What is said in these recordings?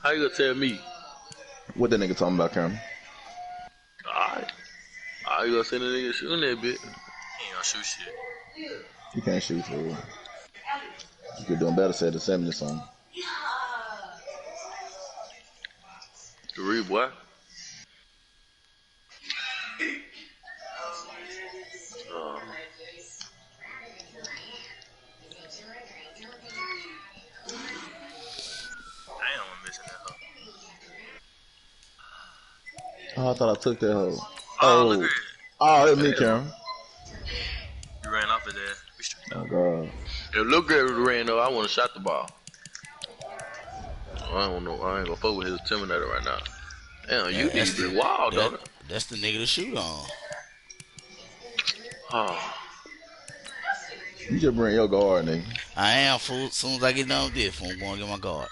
How you gonna tell me? What that nigga talking about, Cameron? Alright. How you gonna send a nigga shooting that bitch? He ain't gonna shoot shit. You can't shoot for real. You could doing better say the 70 something. The real boy. Damn, I'm missing that hoe. Oh, I thought I took that hoe. Oh, look at it. Oh, it's me, Cameron. You ran off his ass. We straight Oh, up. God. If Lil Gary ran though, I wanna shot the ball. I don't know. I ain't gonna fuck with his Terminator right now. Damn, you need to be wild, don't it? That's the nigga to shoot on. Oh. You just bring your guard, nigga. I am, fool. As soon as I get done with this, I'm going to get my guard.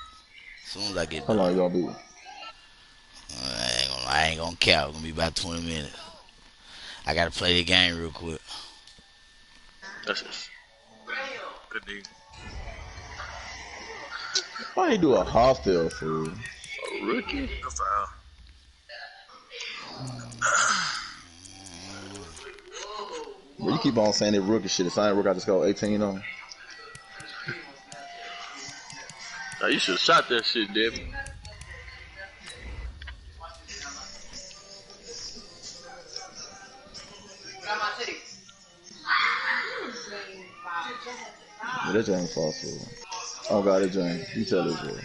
As soon as I get How done. long you gonna be? I ain't gonna count. It's gonna be about 20 minutes. I gotta play the game real quick. That's just Good nigga. Why you do a hostile, fool? a rookie. Good foul. Well, you keep on saying that rookie shit. If I ain't rookie, I just go 18 on. Now you should've shot that shit, Devin. Yeah, that ain't false, fool. Oh, God, that Jane. You tell this, bro.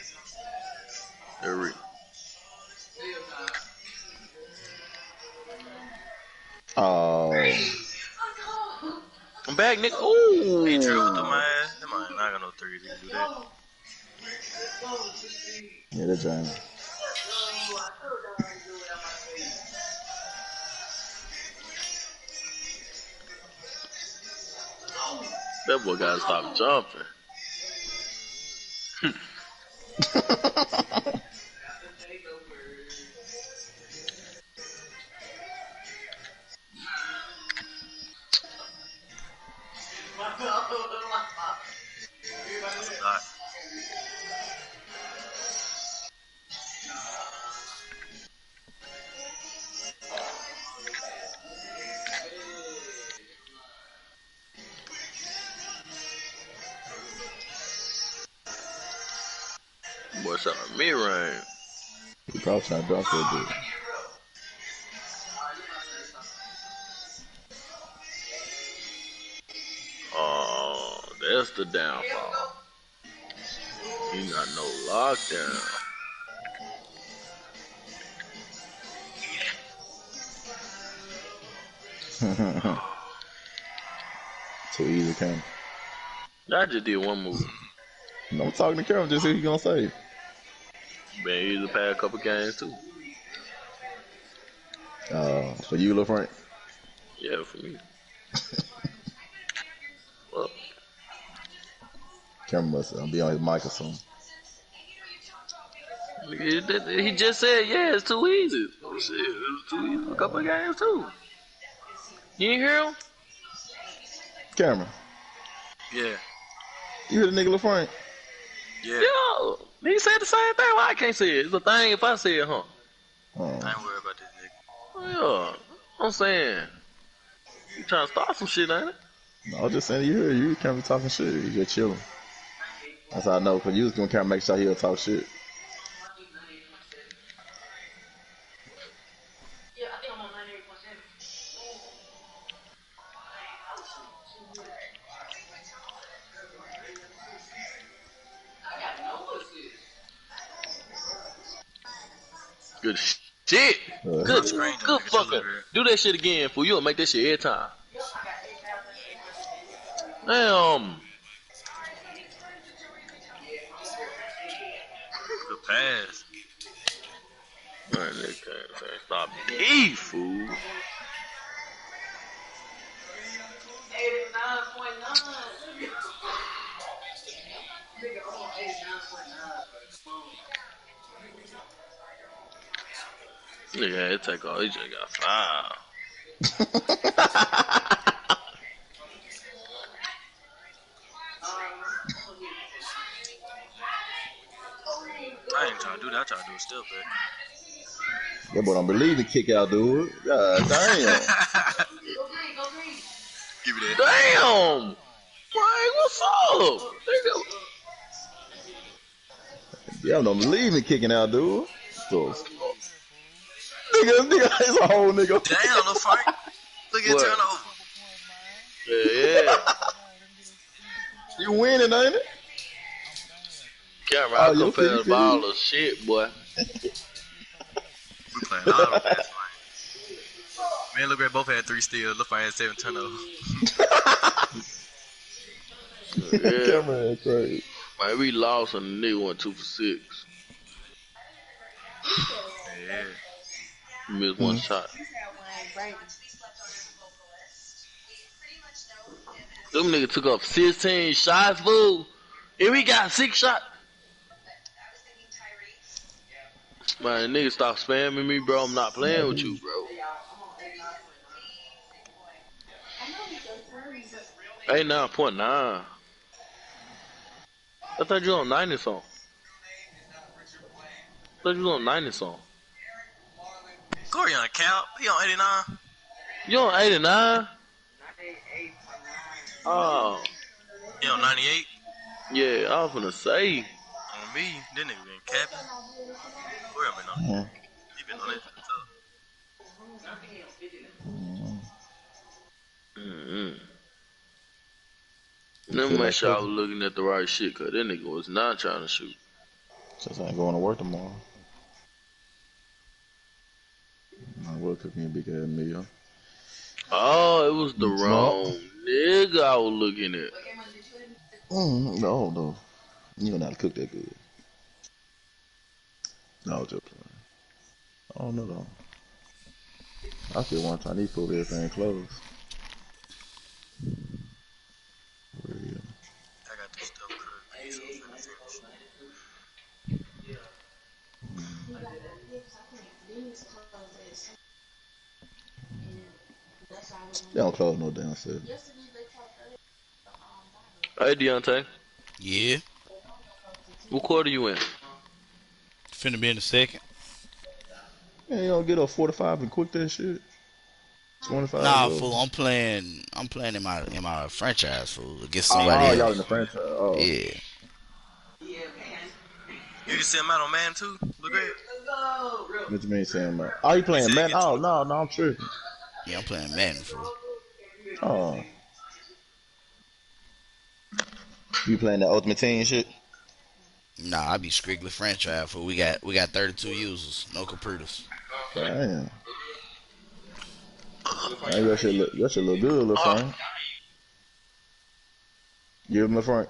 Every. Oh. I'm back, nigga. Ooh. He dribbled through my ass. That man not got no threes. He can do that. Yeah, that Jane. That boy gotta stop jumping. That's a lot. Boy, shot a mid-range. He probably trying to dunk that bitch. Oh, that's the downfall. He got no lockdown. Too easy, Cam. I just did one move. No, I'm talking to Cameron. Just see what he gonna say. Been easy the past couple games too. For you, Lil Frank. Yeah, for me. Well, Cameron must be on his mic or something. he just said, yeah, it's too easy. Oh, shit, it was too easy for a couple of games too. You ain't hear him? Cameron, Yeah. you hear the nigga Lil Frank? Yeah. Yo, he said the same thing. Why I can't say it? It's a thing if I say it, huh? I ain't worried about this nigga. Oh, yeah, I'm saying, you trying to start some shit, ain't it? No, I was just saying you can't be talking shit. You just chilling. That's how I know, because you was going to make sure he'll talk shit. Good shit. Good fucking. Do that shit again, fool. You'll make that shit every time. Damn. Good pass. Man, they can't stop D, fool. 89.9. Nigga had to take all. He just got fouled. I ain't trying to do that. I try to do a step back. That boy don't believe in kick out, dude. God damn. Give me that. Damn! Mike, what's up? Nigga. Yeah, I don't believe in kicking out, dude. So, nigga, it's a whole nigga. Damn, no Frank. Look at What? turnover. Yeah. You winning, ain't it? Camera, Oh, I your compare 50-50. the ball of shit, boy. We playing all the fast lanes. Man, look great. Both had 3 steals. Look, I had 7 turnovers. Yeah. Camera ain't crazy. Man, we lost and the nigga went 2 for 6. Yeah. Missed one shot. Them niggas took up 16 shots, fool. And we got 6 shots. Man, nigga stop spamming me, bro. I'm not playing with you, bro. 89.9. I thought you was on 90 song. I thought you was on 90 song. Corey on count. He on 89. You on 89? Oh. He on 98. Yeah, I was gonna say. On me, that nigga been capping. Corey been on it. He been on it for Let me make sure I was looking at the right shit, cause that nigga was not trying to shoot. Since I ain't going to work tomorrow. I will cook me a big ass meal. Oh, it was the wrong nigga I was looking at. No. You don't know how to cook that good. No, just playing. I don't know though. I still want Chinese food, everything closed. Where are you? I got this stuff They don't close no damn set. Hey, Deontay. Yeah. What quarter you in? Finna be in a second. Man, you don't get up 45 and cook that shit. 25. Nah, bro. fool. I'm playing in my franchise, fool, against Oh, somebody y'all else. in the franchise. Oh. Yeah. You can send him out on man too? Look at it. What you mean saying, man? Oh, you playing man? Oh, no, I'm tripping. Yeah, I'm playing Madden, fool. Oh. You playing the Ultimate Team shit? Nah, I be strictly franchise, fool. We got 32 users, no computers. Damn. Man, your shit look good, little Frank. Give him the Frank.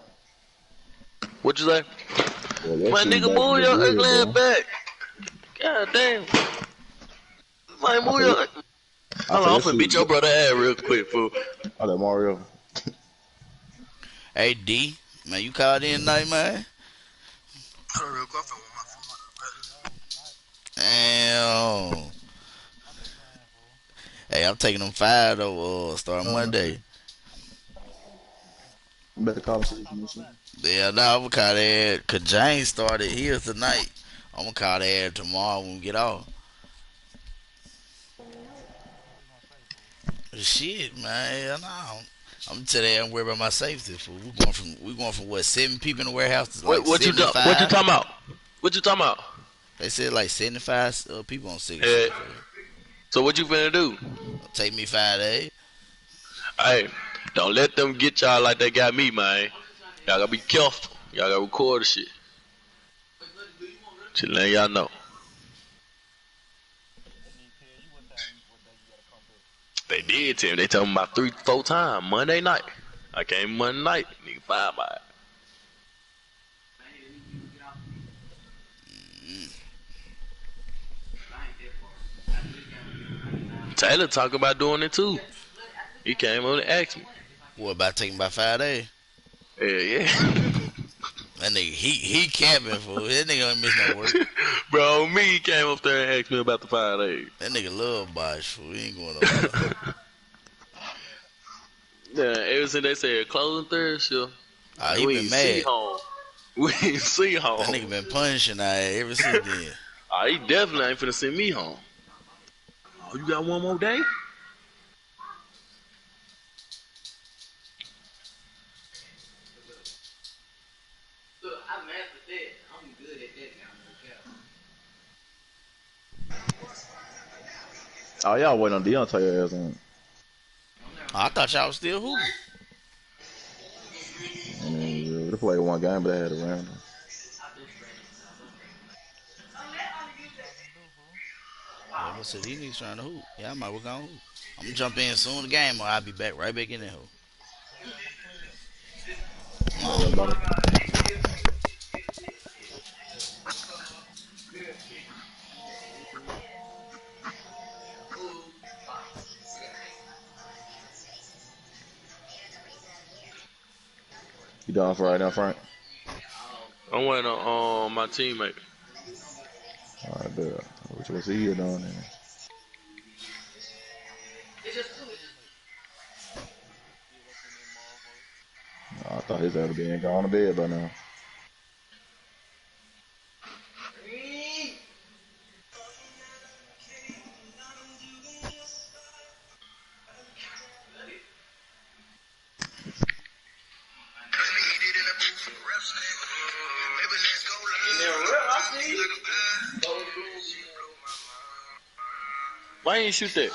What you say? Well, My nigga, move your ugly ass back. God damn. Man, move your. Hold on, I'm finna beat your brother ass real quick, fool. Oh, that Mario. Hey, D, man, you called in tonight, man? Hold on real quick. I want my phone. Damn. Hey, I'm taking them 5 though, starting Monday. You better call him so you can use him. Yeah, nah, I'm gonna call that, cause James started here tonight. I'm gonna call that tomorrow when we get off. Shit, man, nah. I'm gonna tell you I'm worried about my safety. Fool. We going from what, 7 people in the warehouse to like What you 75? what you talking about? What you talking about? They said like 75 people on 6. Yeah. So what you finna do? Take me 5 days. Hey, don't let them get y'all like they got me, man. Y'all gotta be careful. Y'all gotta record the shit. Just letting y'all know. They did tell me. They told me about 3-4 times Monday night. I came Monday night. Nigga, 5 by it. Taylor talking about doing it too. He came on and asked me. What about taking about 5 days? Yeah. That nigga, he camping, fool. That nigga don't miss no work. Bro, me he came up there and asked me about the 5 days. That nigga love Bosch, fool. He ain't going nowhere. Yeah, ever since they said closing Thursday, He we been ain't mad. see home. We ain't see That home. nigga been punishing I ever since then. He definitely ain't finna send me home. Oh, you got one more day? Oh, y'all waiting on Deontay ass on. I thought y'all was still hooping. I mean, they played one game, but they had a round. Yeah, but said these niggas trying to hoop. Yeah, I might work on hoop. I'm gonna jump in soon the game, or I'll be back right back in there. Hoop. Yeah, No. about it. You done for right now, Frank? I'm waiting on my teammate. All right, bet. Which was he here doing there? I thought his ass would be gone to bed by now. Why ain't you shoot that?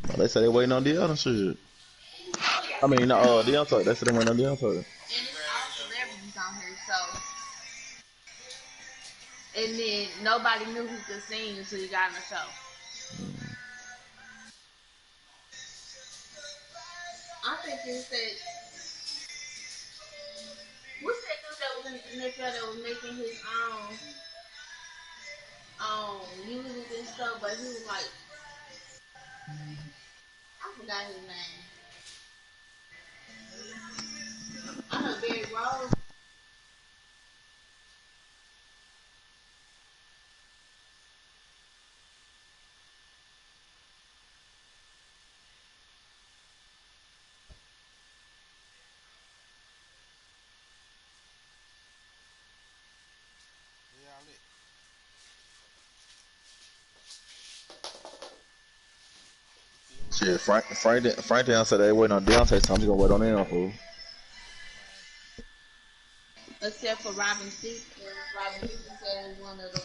Oh, they say they waiting on Deontay shit. I mean, Deontay. They said they waiting on Deontay. And it's all celebrities on here, so. And then nobody knew he could sing until he got on the show. I think he said, what's that dude that was in the NFL that was making his music and stuff, but he was like, I forgot his name. I know Barry Rose. Shit, Frank down said they waiting on Deontay, so I'm just gonna wait on them, fool. Except for Robin Thicke. Robin Thicke said one of the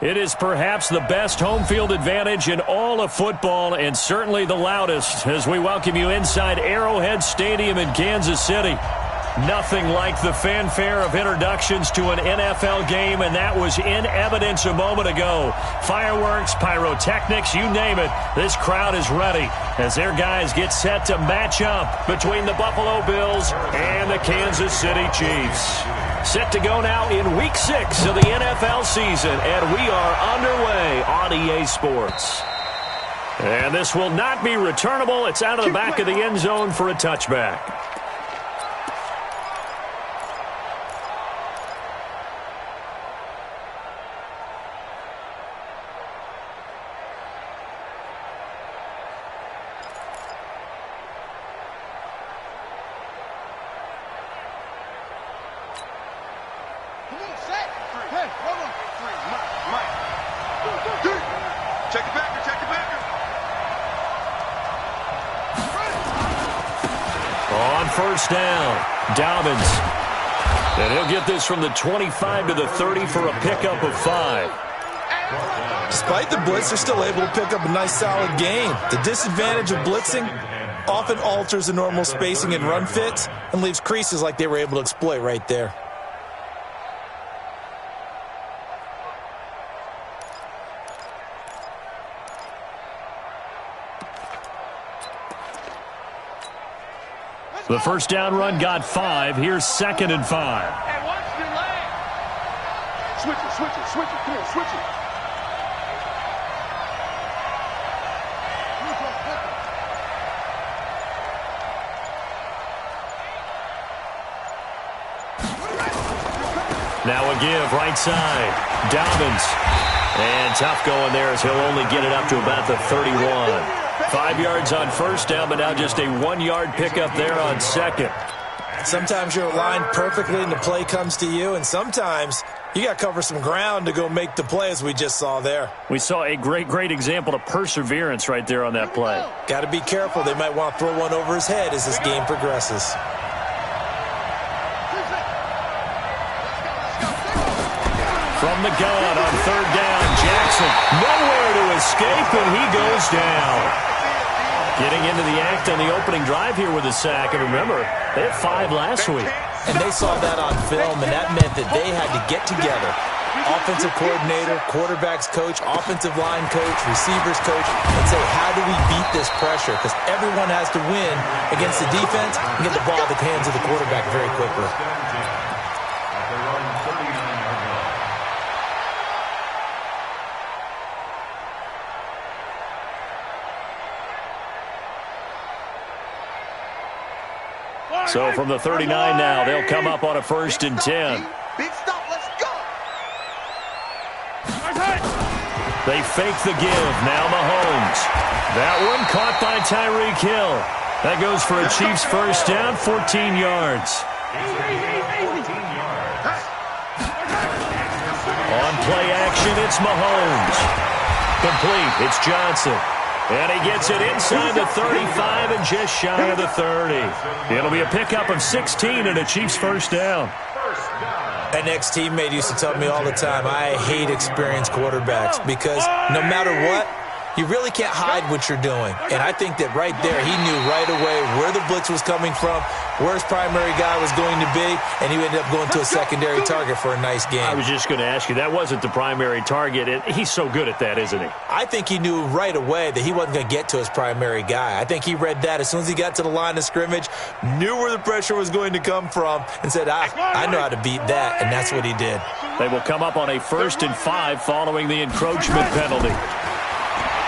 It is perhaps the best home field advantage in all of football and certainly the loudest as we welcome you inside Arrowhead Stadium in Kansas City. Nothing like the fanfare of introductions to an NFL game, and that was in evidence a moment ago. Fireworks, pyrotechnics, you name it. This crowd is ready as their guys get set to match up between the Buffalo Bills and the Kansas City Chiefs. Set to go now in Week 6 of the NFL season, and we are underway on EA Sports. And this will not be returnable. It's out of the back of the end zone for a touchback. First down, Dobbins. And he'll get this from the 25 to the 30 for a pickup of 5. Despite the blitz, they're still able to pick up a nice, solid gain. The disadvantage of blitzing often alters the normal spacing and run fits and leaves creases like they were able to exploit right there. The first down run got 5. Here's 2nd and 5. Hey, watch your leg. Switch it. Come on, switch it. Now a give, right side. Dobbins. And tough going there as he'll only get it up to about the 31. 5 yards on first down, but now just a 1-yard pickup there on 2nd. Sometimes you're aligned perfectly and the play comes to you, and sometimes you got to cover some ground to go make the play as we just saw there. We saw a great example of perseverance right there on that play. Got to be careful. They might want to throw one over his head as this game progresses. From the gun on 3rd down, Jackson nowhere to escape, and he goes down. Getting into the act on the opening drive here with a sack. And remember, they had 5 last week. And they saw that on film, and that meant that they had to get together. Offensive coordinator, quarterback's coach, offensive line coach, receivers coach, and say, how do we beat this pressure? Because everyone has to win against the defense and get the ball at the hands of the quarterback very quickly. So from the 39 now, they'll come up on a 1st and 10. Big stop, let's go. They fake the give. Now Mahomes. That one caught by Tyreek Hill. That goes for a Chiefs first down, 14 yards. On play action, it's Mahomes. Complete, it's Johnson. And he gets it inside the 35 and just shy of the 30. It'll be a pickup of 16 and a Chiefs first down. An ex-teammate used to tell me all the time, I hate experienced quarterbacks because no matter what, you really can't hide what you're doing. And I think that right there, he knew right away where the blitz was coming from, where his primary guy was going to be, and he ended up going to a secondary target for a nice game. I was just going to ask you, that wasn't the primary target. And he's so good at that, isn't he? I think he knew right away that he wasn't going to get to his primary guy. I think he read that as soon as he got to the line of scrimmage, knew where the pressure was going to come from, and said, I know how to beat that, and that's what he did. They will come up on a 1st and 5 following the encroachment penalty.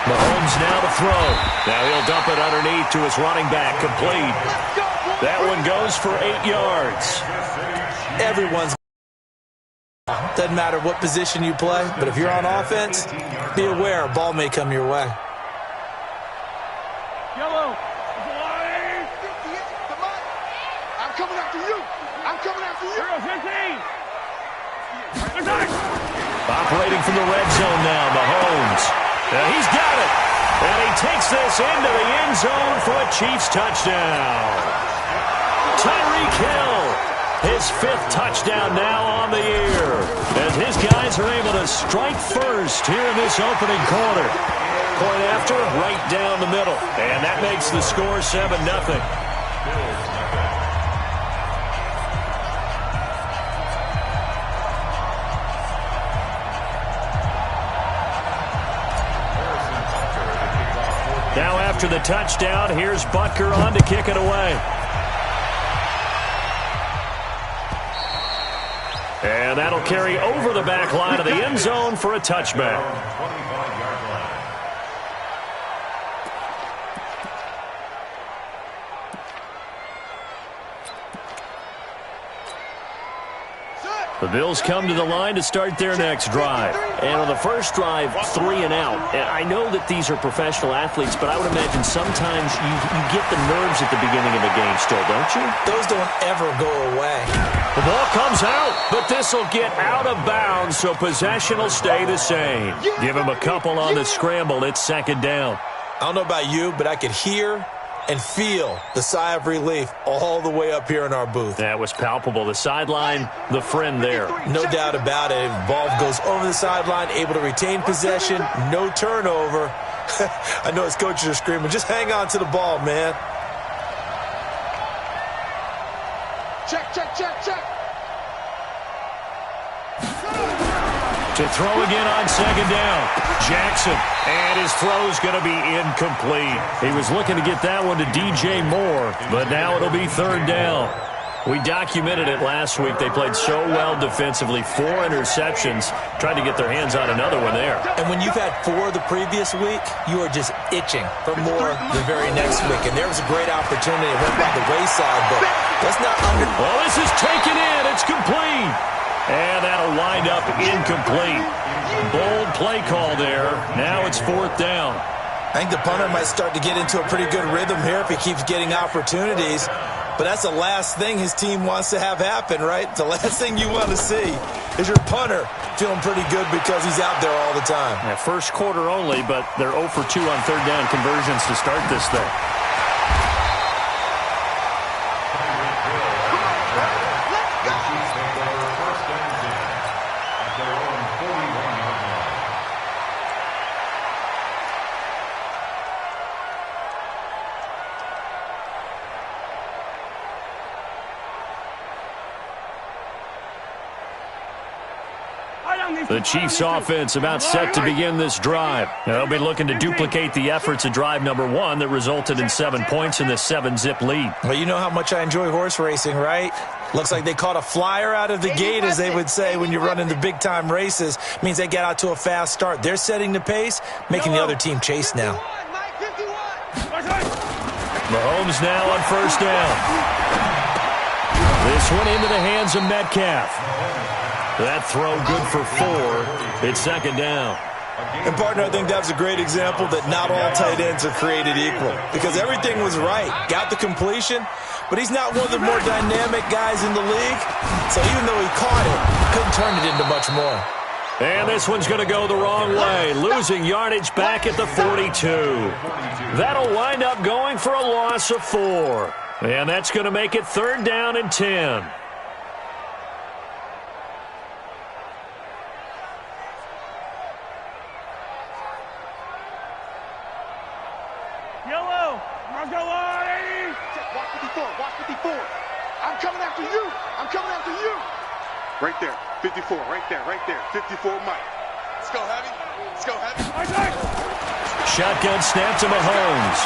Mahomes now to throw. Now he'll dump it underneath to his running back, complete. That one goes for 8 yards. Everyone's doesn't matter what position you play, but if you're on offense, be aware a ball may come your way. Yellow. I'm coming after you. I'm coming after you. 15. Operating from the red zone now, Mahomes. He's got it. And he takes this into the end zone for a Chiefs touchdown. Tyreek Hill His 5th touchdown now on the year, as his guys are able to strike first here in this opening quarter. Point after, right down the middle, and that makes the score 7-0. Now after the touchdown, here's Butker on to kick it away. And that'll carry over the back line of the end zone for a touchback. The Bills come to the line to start their next drive. And on the first drive, 3 and out. And I know that these are professional athletes, but I would imagine sometimes you get the nerves at the beginning of a game still, don't you? Those don't ever go away. The ball comes out, but this will get out of bounds, so possession will stay the same. Give him a couple on the scramble. It's 2nd down. I don't know about you, but I could hear and feel the sigh of relief all the way up here in our booth. That was palpable. The sideline, the friend there. No doubt about it. Ball goes over the sideline, able to retain possession, no turnover. I know his coaches are screaming, just hang on to the ball, man. Check, check, check, check. To throw again on 2nd down. Jackson, and his throw's going to be incomplete. He was looking to get that one to DJ Moore, but now it'll be 3rd down. We documented it last week. They played so well defensively, 4 interceptions, tried to get their hands on another one there. And when you've had 4 the previous week, you are just itching for more the very next week. And there was a great opportunity. It went by the wayside, but that's not under... Well, this is taken in. It's complete. And that'll wind up incomplete. Bold play call there. Now it's 4th down. I think the punter might start to get into a pretty good rhythm here if he keeps getting opportunities. But that's the last thing his team wants to have happen, right? The last thing you want to see is your punter feeling pretty good because he's out there all the time. Yeah, first quarter only, but they're 0 for 2 on 3rd down conversions to start this thing. The Chiefs offense about set to begin this drive. They'll be looking to duplicate the efforts of drive number 1 that resulted in 7 points in this 7-zip lead. Well, you know how much I enjoy horse racing, right? Looks like they caught a flyer out of the gate, as they would say when you're running the big-time races. Means they get out to a fast start. They're setting the pace, making the other team chase now. Mahomes now on 1st down. This one into the hands of Metcalf. That throw good for 4. It's 2nd down. And, partner, I think that was a great example that not all tight ends are created equal. Because everything was right. Got the completion, but he's not one of the more dynamic guys in the league. So even though he caught it, couldn't turn it into much more. And this one's going to go the wrong way. Losing yardage back at the 42. That'll wind up going for a loss of 4. And that's going to make it 3rd down and 10. I'm coming after you. I'm coming after you. Right there. 54. Right there. Right there. 54 Mike. Let's go, Heavy. Let's go, Heavy. Shotgun snap to Mahomes.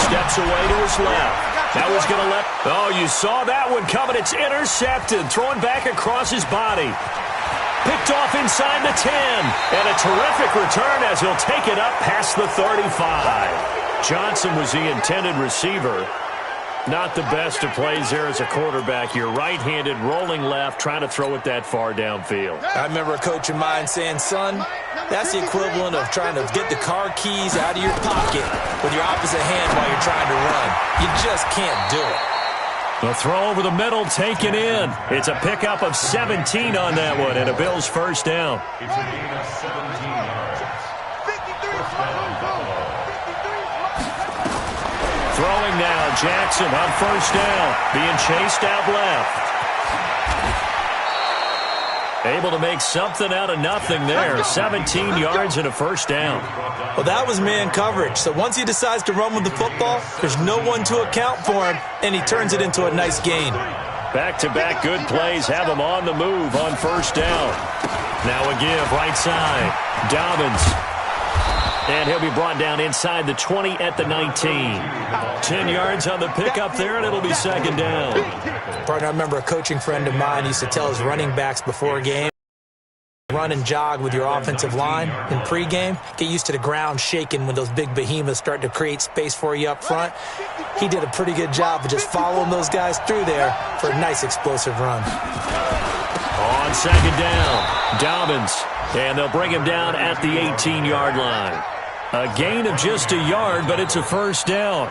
Steps away to his left. That was going to let... Oh, you saw that one coming. It's intercepted. Throwing back across his body. Picked off inside the 10. And a terrific return as he'll take it up past the 35. Johnson was the intended receiver. Not the best of plays there as a quarterback. You're right-handed, rolling left, trying to throw it that far downfield. I remember a coach of mine saying, son, that's the equivalent of trying to get the car keys out of your pocket with your opposite hand while you're trying to run. You just can't do it. The throw over the middle taken in. It's a pickup of 17 on that one and a Bills 1st down. It's a gain of 17 yards. 53. Throwing now. Jackson on first down, being chased out left. Able to make something out of nothing there. 17 yards and a first down. Well, that was man coverage. So once he decides to run with the football, there's no one to account for him, and he turns it into a nice gain. Back-to-back good plays have him on the move on first down. Now a give right side. Dobbins. And he'll be brought down inside the 20 at the 19. 10 yards on the pickup there, and it'll be second down. Partner, I remember a coaching friend of mine used to tell his running backs before a game, run and jog with your offensive line in pregame. Get used to the ground shaking when those big behemoths start to create space for you up front. He did a pretty good job of just following those guys through there for a nice explosive run. On second down, Dobbins. And they'll bring him down at the 18-yard line. A gain of just a yard, but it's a first down.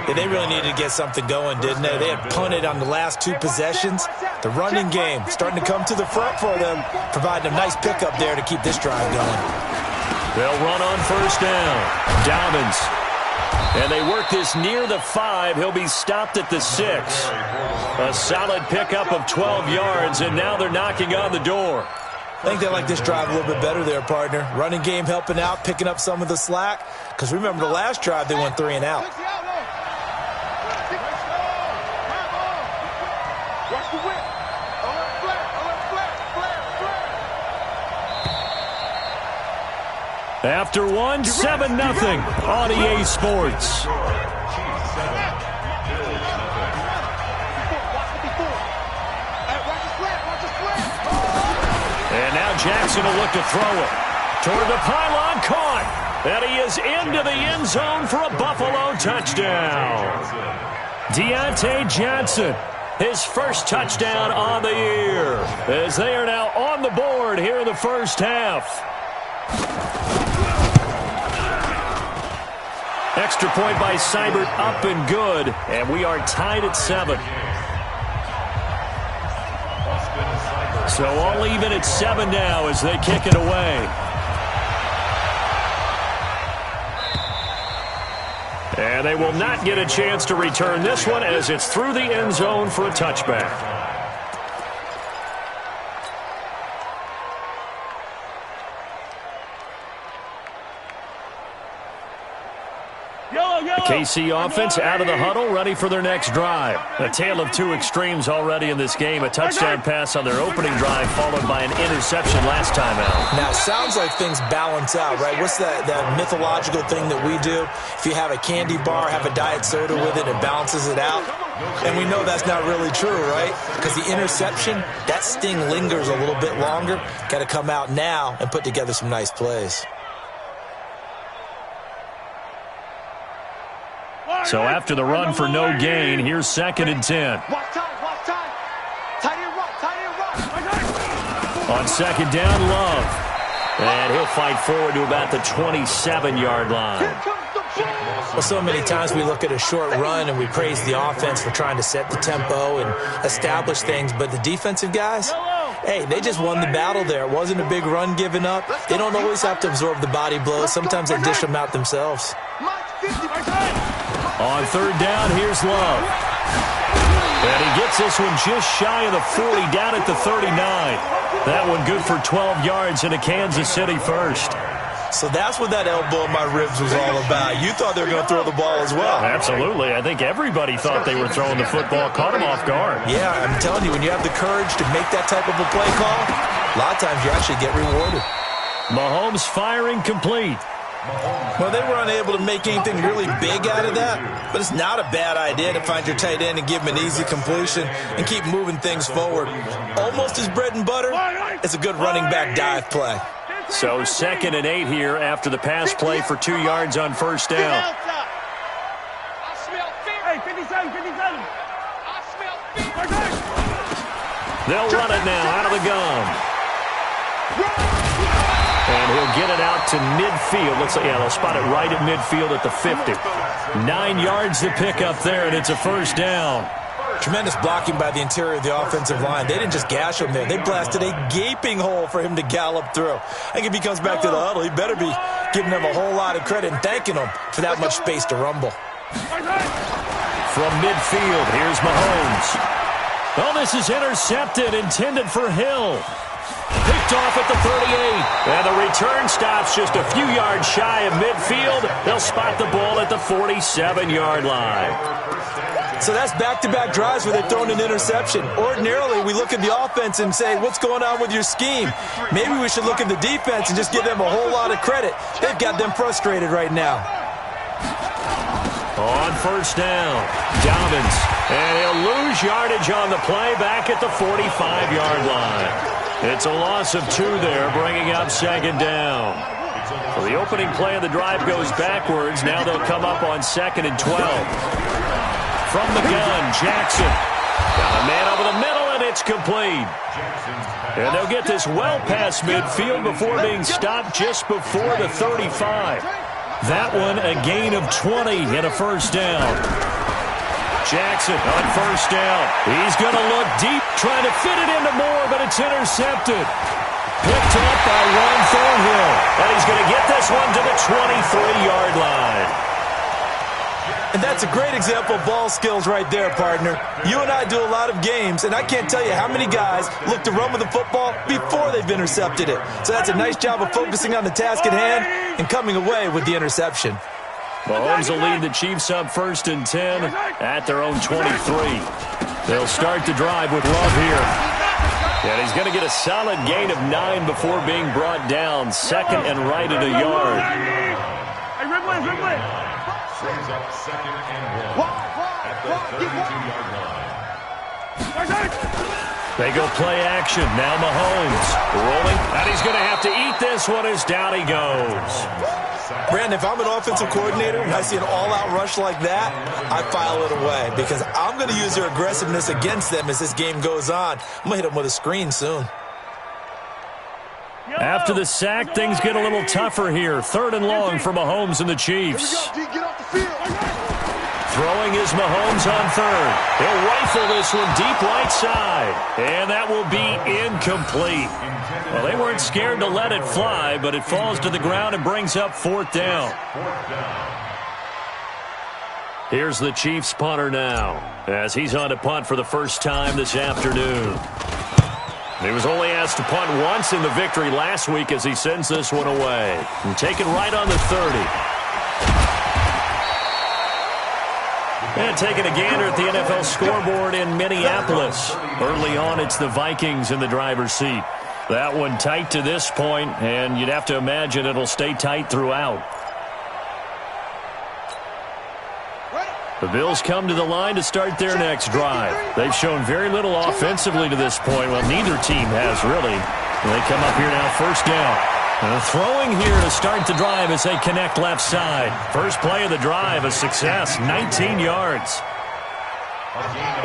Yeah, they really needed to get something going, didn't they? They had punted on the last two possessions. The running game starting to come to the front for them, providing a nice pickup there to keep this drive going. They'll run on first down. Dobbins. And they work this near the 5. He'll be stopped at the 6. A solid pickup of 12 yards, and now they're knocking on the door. I think they like this drive a little bit better there, partner. Running game helping out, picking up some of the slack. Because remember, the last drive, they went 3 and out. After one, 7-0 on EA Sports. And now Jackson will look to throw it. Toward the pylon, caught. And he is into the end zone for a Buffalo touchdown. Deontay Johnson, his first touchdown on the year, as they are now on the board here in the first half. Extra point by Seibert, up and good, and we are tied at 7. So all even at 7 now as they kick it away. And they will not get a chance to return this one as it's through the end zone for a touchback. The KC offense out of the huddle, ready for their next drive. A tale of two extremes already in this game. A touchdown pass on their opening drive, followed by an interception last time out. Now, it sounds like things balance out, right? What's that mythological thing that we do? If you have a candy bar, have a diet soda with it, it balances it out. And we know that's not really true, right? Because the interception, that sting lingers a little bit longer. Got to come out now and put together some nice plays. So after the run for no gain, here's 2nd and 10. On second down, Love. And he'll fight forward to about the 27-yard line. Well, so many times we look at a short run and we praise the offense for trying to set the tempo and establish things, but the defensive guys, hey, they just won the battle there. It wasn't a big run given up. They don't always have to absorb the body blows. Sometimes they dish them out themselves. On third down, here's Love. And he gets this one just shy of the 40, down at the 39. That one good for 12 yards and a Kansas City first. So that's what that elbow in my ribs was all about. You thought they were going to throw the ball as well. Absolutely. I think everybody thought they were throwing the football. Caught him off guard. Yeah, I'm telling you, when you have the courage to make that type of a play call, a lot of times you actually get rewarded. Mahomes firing complete. Well, they were unable to make anything really big out of that, but it's not a bad idea to find your tight end and give him an easy completion and keep moving things forward. Almost his bread and butter. It's a good running back dive play. So 2nd and 8 here after the pass play for 2 yards on first down. They'll run it now out of the gun. And he'll get it out to midfield. Looks like, yeah, they'll spot it right at midfield at the 50. 9 yards to pick up there, and it's a first down. Tremendous blocking by the interior of the offensive line. They didn't just gash him there. They blasted a gaping hole for him to gallop through. I think if he comes back to the huddle, he better be giving them a whole lot of credit and thanking them for that much space to rumble. from midfield. Here's Mahomes. Oh, this is intercepted, intended for Hill. Picked off at the 38. And the return stops just a few yards shy of midfield. They'll spot the ball at the 47-yard line. So that's back-to-back drives where they've thrown an interception. Ordinarily, we look at the offense and say, what's going on with your scheme? Maybe we should look at the defense and just give them a whole lot of credit. They've got them frustrated right now. On first down, Dobbins. And he'll lose yardage on the play back at the 45-yard line. It's a loss of 2 there, bringing up second down. So the opening play of the drive goes backwards. Now they'll come up on 2nd and 12. From the gun, Jackson. Got a man over the middle, and it's complete. And they'll get this well past midfield before being stopped just before the 35. That one a gain of 20 and a first down. Jackson on first down. He's going to look deep, trying to fit it into Moore, but it's intercepted. Picked up by Ron Thornhill. And he's going to get this one to the 23-yard line. And that's a great example of ball skills right there, partner. You and I do a lot of games, and I can't tell you how many guys look to run with the football before they've intercepted it. So that's a nice job of focusing on the task at hand and coming away with the interception. Mahomes will lead the Chiefs up 1st and 10 at their own 23. They'll start the drive with Love here. And he's going to get a solid gain of 9 before being brought down. 2nd and right at a yard. Brings up 2nd and 1 at the 32-yard line. They go play action. Now Mahomes rolling. And he's going to have to eat this one as down he goes. Brandon, if I'm an offensive coordinator and I see an all-out rush like that, I file it away because I'm going to use their aggressiveness against them as this game goes on. I'm going to hit them with a screen soon. After the sack, things get a little tougher here. 3rd and long for Mahomes and the Chiefs. Throwing is Mahomes on 3rd. He'll rifle this one deep right side. And that will be incomplete. Well, they weren't scared to let it fly, but it falls to the ground and brings up 4th down. Here's the Chiefs punter now, as he's on to punt for the first time this afternoon. He was only asked to punt once in the victory last week as he sends this one away. And taken right on the 30. And taking a gander at the NFL scoreboard in Minneapolis. Early on, it's the Vikings in the driver's seat. That one tight to this point, and you'd have to imagine it'll stay tight throughout. The Bills come to the line to start their next drive. They've shown very little offensively to this point. Well, neither team has, really. They come up here now, first down. And throwing here to start the drive as they connect left side. First play of the drive, a success, 19 yards.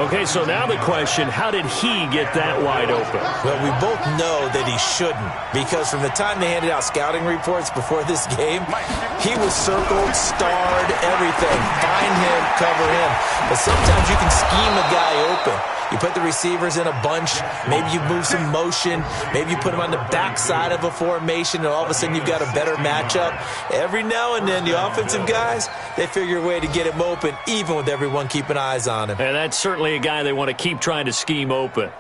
Okay, so now the question, how did he get that wide open? Well, we both know that he shouldn't, because from the time they handed out scouting reports before this game, he was circled, starred, everything. Find him, cover him. But sometimes you can scheme a guy open. You put the receivers in a bunch. Maybe you move some motion. Maybe you put them on the backside of a formation, and all of a sudden you've got a better matchup. Every now and then, the offensive guys, they figure a way to get him open, even with everyone keeping eyes on him. And that's certainly a guy they want to keep trying to scheme open.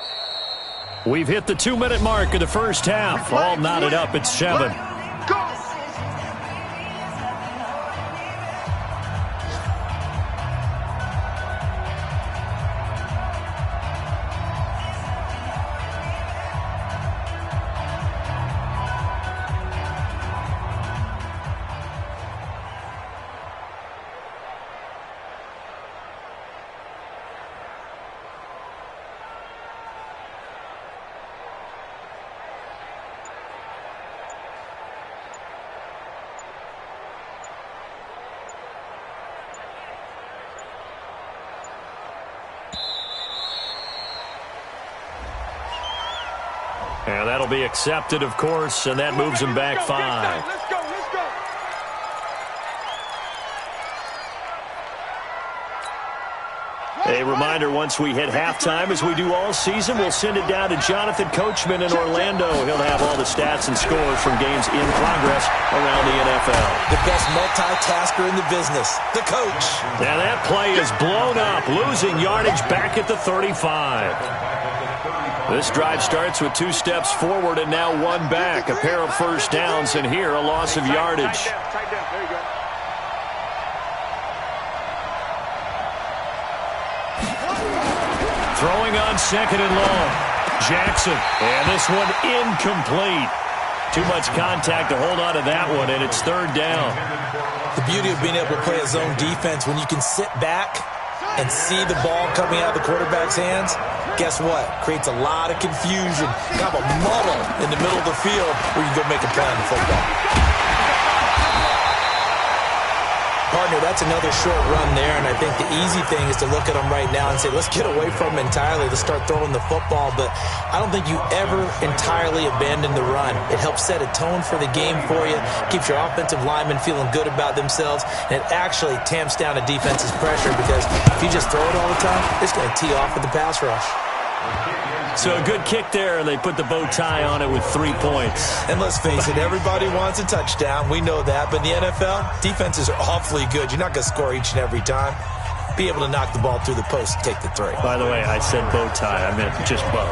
We've hit the 2-minute mark of the first half. All knotted up at 7. And that'll be accepted, of course, and that moves him back 5. Let's go. A reminder, once we hit halftime, as we do all season, we'll send it down to Jonathan Coachman in Orlando. He'll have all the stats and scores from games in progress around the NFL. The best multitasker in the business, the coach. And that play is blown up, losing yardage back at the 35. This drive starts with 2 steps forward and now 1 back. A pair of first downs, and here a loss of yardage. Tight down. There you go. Throwing on 2nd and long. Jackson. And this one incomplete. Too much contact to hold on to that one, and it's 3rd down. The beauty of being able to play a zone defense, when you can sit back and see the ball coming out of the quarterback's hands, guess what? Creates a lot of confusion. Kind of a muddle in the middle of the field where you can go make a play on the football. Partner, that's another short run there, and I think the easy thing is to look at them right now and say, let's get away from them entirely. Let's start throwing the football, but I don't think you ever entirely abandon the run. It helps set a tone for the game for you, keeps your offensive linemen feeling good about themselves, and it actually tamps down a defense's pressure because if you just throw it all the time, it's going to tee off with the pass rush. So a good kick there, and they put the bow tie on it with 3 points. And let's face it, everybody wants a touchdown. We know that. But in the NFL, defenses are awfully good. You're not going to score each and every time. Be able to knock the ball through the post and take the 3. By the way, I said bow tie. I meant just bow.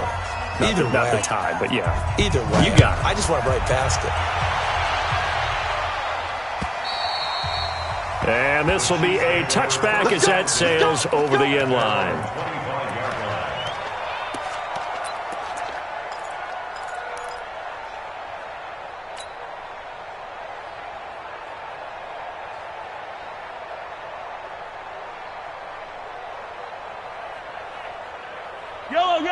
Not the tie, but yeah. Either way. You got it. I just went right past it. And this will be a touchback as that sails over the end line.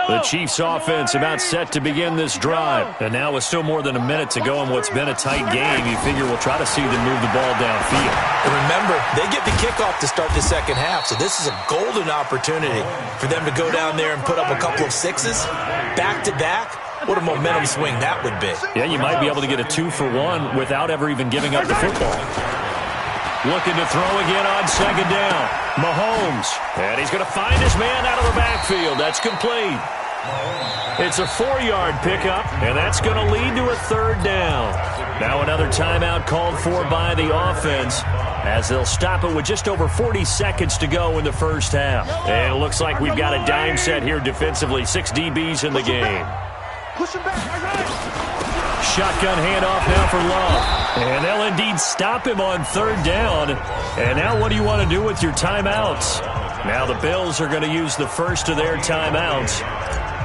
The Chiefs offense about set to begin this drive. And now with still more than a minute to go in what's been a tight game, you figure we'll try to see them move the ball downfield. And remember, they get the kickoff to start the second half, so this is a golden opportunity for them to go down there and put up a couple of sixes back-to-back. What a momentum swing that would be. Yeah, you might be able to get a 2-for-1 without ever even giving up the football. Looking to throw again on 2nd down. Mahomes. And he's going to find his man out of the backfield. That's complete. It's a 4-yard pickup, and that's going to lead to a 3rd down. Now another timeout called for by the offense as they'll stop it with just over 40 seconds to go in the first half. And it looks like we've got a dime set here defensively. 6 DBs in the game. Push him back. Shotgun handoff now for Love. And they'll indeed stop him on 3rd down. And now what do you want to do with your timeouts? Now the Bills are going to use the first of their timeouts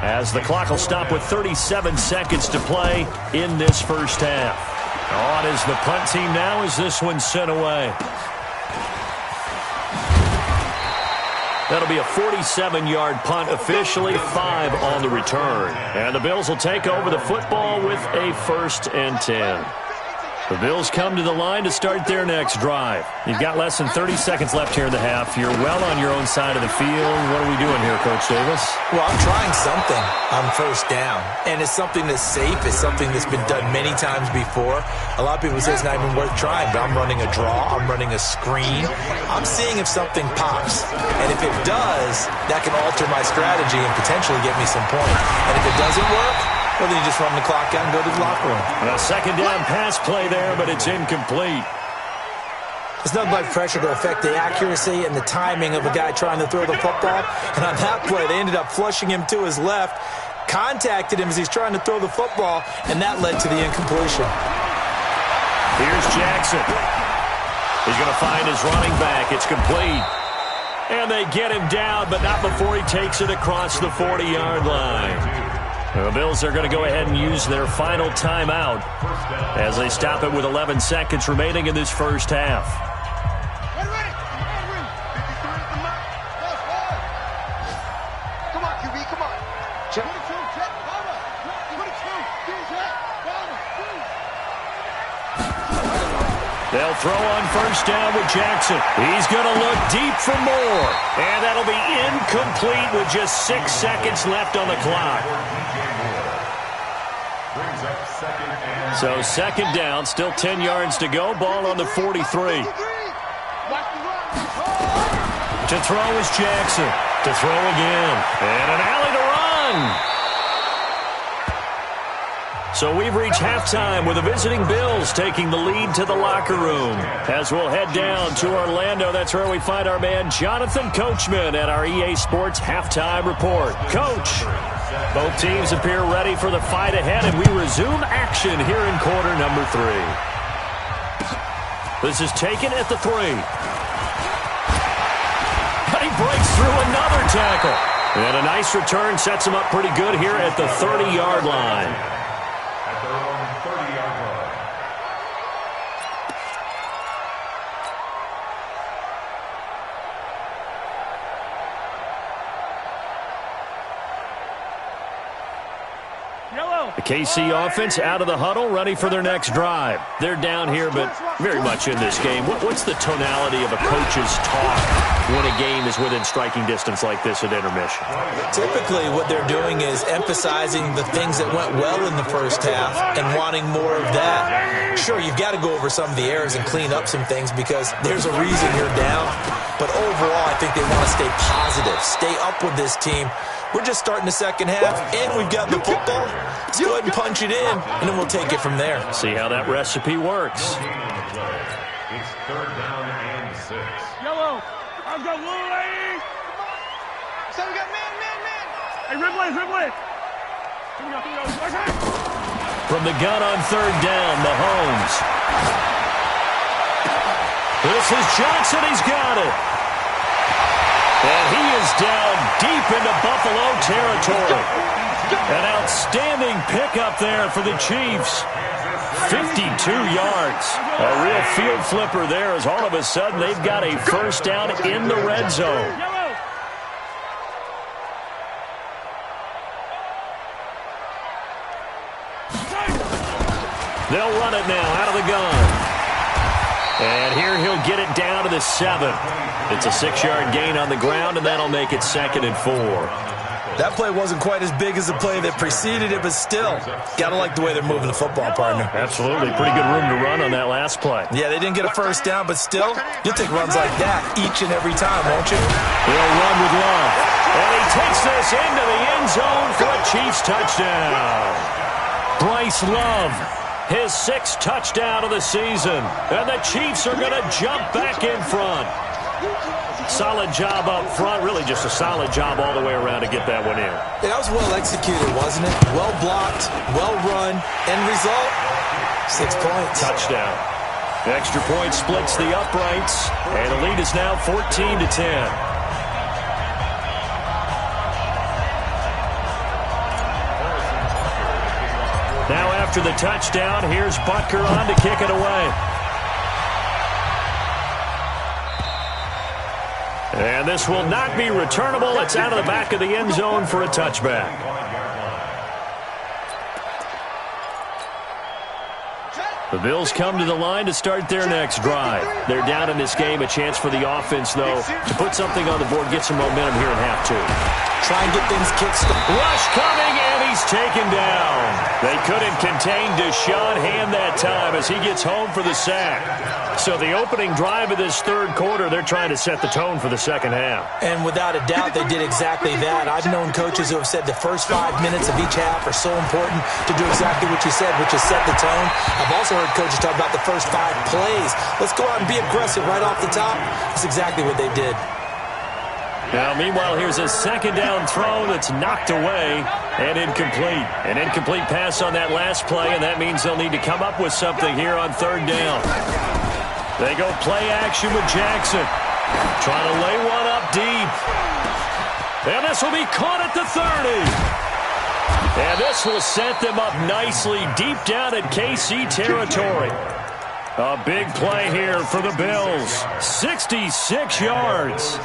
as the clock will stop with 37 seconds to play in this first half. On is the punt team now as this one's sent away. That'll be a 47-yard punt, officially 5 on the return. And the Bills will take over the football with a 1st and 10. The Bills come to the line to start their next drive. You've got less than 30 seconds left here in the half. You're well on your own side of the field. What are we doing here, Coach Davis? Well, I'm trying something on 1st down. And it's something that's safe. It's something that's been done many times before. A lot of people say it's not even worth trying, but I'm running a draw. I'm running a screen. I'm seeing if something pops. And if it does, that can alter my strategy and potentially get me some points. And if it doesn't work, well, then you just run the clock out and go to the locker room. And a 2nd down pass play there, but it's incomplete. There's nothing like pressure to affect the accuracy and the timing of a guy trying to throw the football. And on that play, they ended up flushing him to his left, contacted him as he's trying to throw the football, and that led to the incompletion. Here's Jackson. He's going to find his running back. It's complete. And they get him down, but not before he takes it across the 40-yard line. The Bills are going to go ahead and use their final timeout as they stop it with 11 seconds remaining in this first half. Come on, QB, come on. Check. They'll throw on 1st down with Jackson. He's going to look deep for more. And that'll be incomplete with just 6 seconds left on the clock. So 2nd down, still 10 yards to go. Ball on the 43. To throw is Jackson. to throw again. And an alley to run. So we've reached halftime with the visiting Bills taking the lead to the locker room. As we'll head down to Orlando, that's where we find our man Jonathan Coachman at our EA Sports Halftime Report. Coach, both teams appear ready for the fight ahead, and we resume action here in quarter number 3. This is taken at the 3. But he breaks through another tackle. And a nice return sets him up pretty good here at the 30-yard line. The KC offense out of the huddle, ready for their next drive. They're down here, but very much in this game. What's the tonality of a coach's talk when a game is within striking distance like this at intermission? Typically, what they're doing is emphasizing the things that went well in the first half and wanting more of that. Sure, you've got to go over some of the errors and clean up some things because there's a reason you're down. But overall, I think they want to stay positive, stay up with this team. We're just starting the second half, and we've got the football. Let's go ahead and punch it in, and then we'll take it from there. See how that recipe works. It's third down and 6. Yellow, I've got Wooly. So we got man. Hey, Ridley. Here we go. From the gun on third down, Mahomes. This is Johnson. He's got it. And he is down deep into Buffalo territory. An outstanding pickup there for the Chiefs. 52 yards. A real field flipper there as all of a sudden they've got a first down in the red zone. They'll run it now out of the gun. And here he'll get it down to the 7. It's a 6-yard gain on the ground, and that'll make it 2nd and 4. That play wasn't quite as big as the play that preceded it, but still, got to like the way they're moving the football, partner. Absolutely. Pretty good room to run on that last play. Yeah, they didn't get a first down, but still, you'll take runs like that each and every time, won't you? They'll run with Love. And he takes this into the end zone for a Chiefs touchdown. Bryce Love, his 6th touchdown of the season. And the Chiefs are going to jump back in front. Solid job up front. Really just a solid job all the way around to get that one in. Yeah, that was well executed, wasn't it? Well blocked, well run. End result, 6 points. Touchdown. The extra point splits the uprights. And the lead is now 14-10. Now after the touchdown, here's Butker on to kick it away. And this will not be returnable. It's out of the back of the end zone for a touchback. The Bills come to the line to start their next drive. They're down in this game. A chance for the offense, though, to put something on the board, get some momentum here in half 2. Try and get things kick-started. Rush coming, and he's taken down. They couldn't contain Deshaun Hand that time as he gets home for the sack. So the opening drive of this third quarter, they're trying to set the tone for the second half. And without a doubt, they did exactly that. I've known coaches who have said the first 5 minutes of each half are so important to do exactly what you said, which is set the tone. I've also heard coaches talk about the first 5 plays. Let's go out and be aggressive right off the top. That's exactly what they did. Now, meanwhile, here's a second down throw that's knocked away and incomplete. An incomplete pass on that last play, and that means they'll need to come up with something here on third down. They go play action with Jackson. Trying to lay one up deep. And this will be caught at the 30. And this will set them up nicely deep down at KC territory. A big play here for the Bills. 66 yards.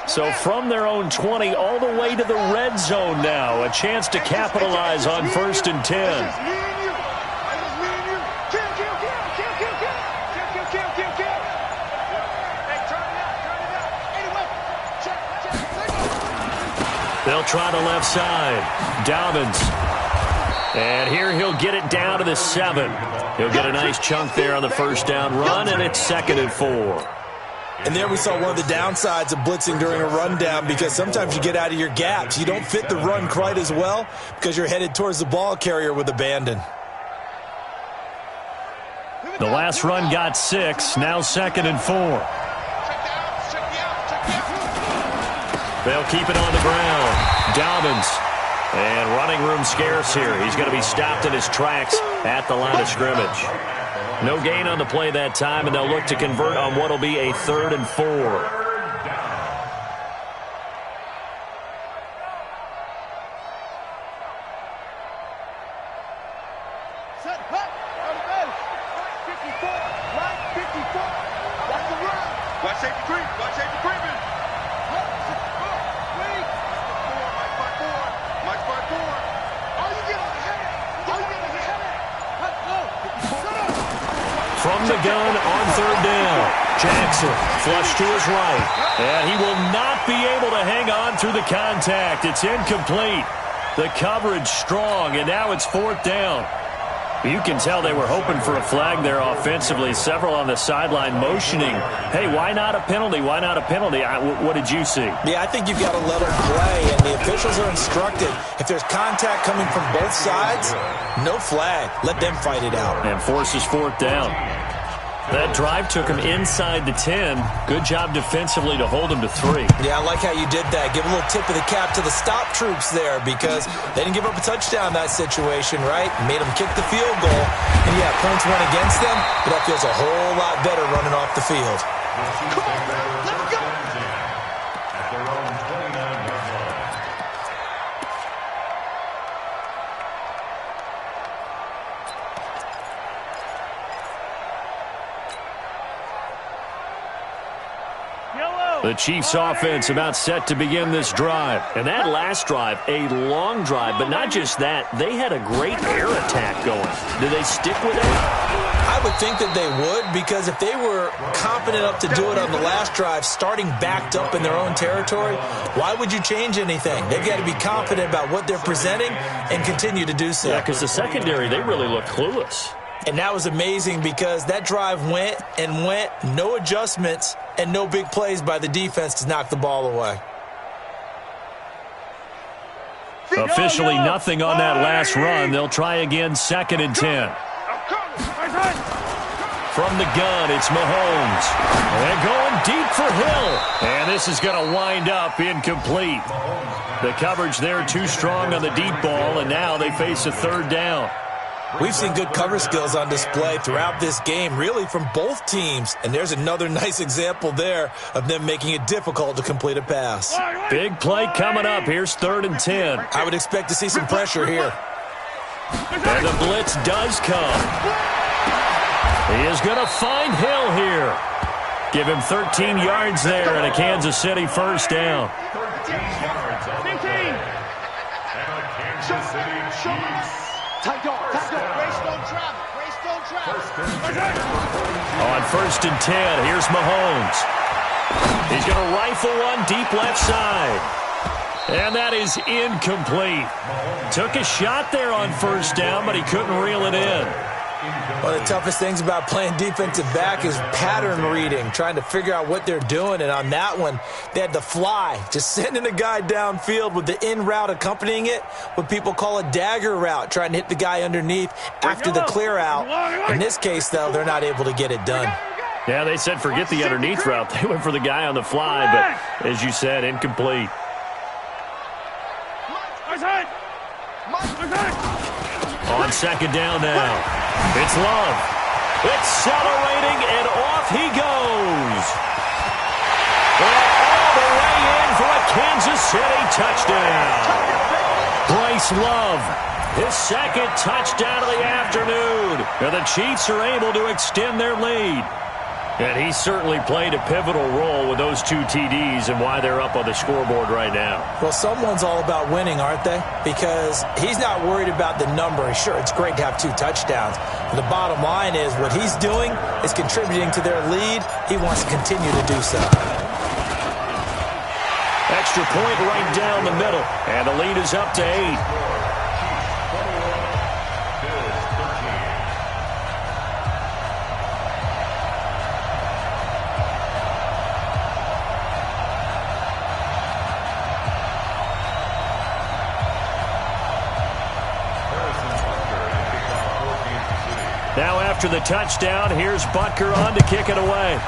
So from their own 20 all the way to the red zone now. A chance to capitalize on 1st and 10. They'll try the left side. Dobbins. And here he'll get it down to the 7. He'll get a nice chunk there on the first down run, and it's 2nd and 4. And there we saw one of the downsides of blitzing during a rundown, because sometimes you get out of your gaps. You don't fit the run quite as well because you're headed towards the ball carrier with abandon. The last run got 6, now 2nd and 4. They'll keep it on the ground. Dobbins. And running room scarce here. He's going to be stopped in his tracks at the line of scrimmage. No gain on the play that time, and they'll look to convert on what will be a 3rd and 4. From the gun on 3rd down. Jackson flush to his right. And he will not be able to hang on through the contact. It's incomplete. The coverage strong, and now it's 4th down. You can tell they were hoping for a flag there offensively. Several on the sideline motioning, hey, why not a penalty? Why not a penalty? What did you see? Yeah, I think you've got to let them play, and the officials are instructed. If there's contact coming from both sides, no flag. Let them fight it out. And forces 4th down. That drive took him inside the 10. Good job defensively to hold him to 3. Yeah, I like how you did that. Give a little tip of the cap to the stop troops there, because they didn't give up a touchdown in that situation, right? Made them kick the field goal. And, yeah, points went against them, but that feels a whole lot better running off the field. Come on, let's go! At their own 29-yard line. The Chiefs offense about set to begin this drive. And that last drive, a long drive, but not just that. They had a great air attack going. Do they stick with it? I would think that they would, because if they were confident enough to do it on the last drive, starting backed up in their own territory, why would you change anything? They've got to be confident about what they're presenting and continue to do so. Yeah, because the secondary, they really look clueless. And that was amazing, because that drive went and went, no adjustments, and no big plays by the defense to knock the ball away. Officially nothing on that last run. They'll try again, 2nd and 10. From the gun, it's Mahomes. And going deep for Hill. And this is going to wind up incomplete. The coverage there too strong on the deep ball, and now they face a 3rd down. We've seen good cover skills on display throughout this game, really from both teams. And there's another nice example there of them making it difficult to complete a pass. Big play coming up. Here's 3rd and 10. I would expect to see some pressure here. And the blitz does come. He is going to find Hill here. Give him 13 yards there and a Kansas City 1st down. 13 yards on the play. And a Kansas City Chiefs. On 1st and 10, here's Mahomes. He's going to rifle one deep left side. And that is incomplete. Took a shot there on 1st down, but he couldn't reel it in. One of the toughest things about playing defensive back is pattern reading, trying to figure out what they're doing. And on that one, they had to fly, just sending a guy downfield with the in route accompanying it, what people call a dagger route, trying to hit the guy underneath after the clear out. In this case, though, they're not able to get it done. Yeah, they said forget the underneath route. They went for the guy on the fly, but as you said, incomplete. On 2nd down now. It's Love. Accelerating, and off he goes. And all the way in for a Kansas City touchdown. Bryce Love, his 2nd touchdown of the afternoon. And the Chiefs are able to extend their lead. And he certainly played a pivotal role with those 2 TDs and why they're up on the scoreboard right now. Well, someone's all about winning, aren't they? Because he's not worried about the number. Sure, it's great to have 2 touchdowns. But the bottom line is what he's doing is contributing to their lead. He wants to continue to do so. extra point right down the middle. And the lead is up to 8. Now after the touchdown, here's Butker on to kick it away.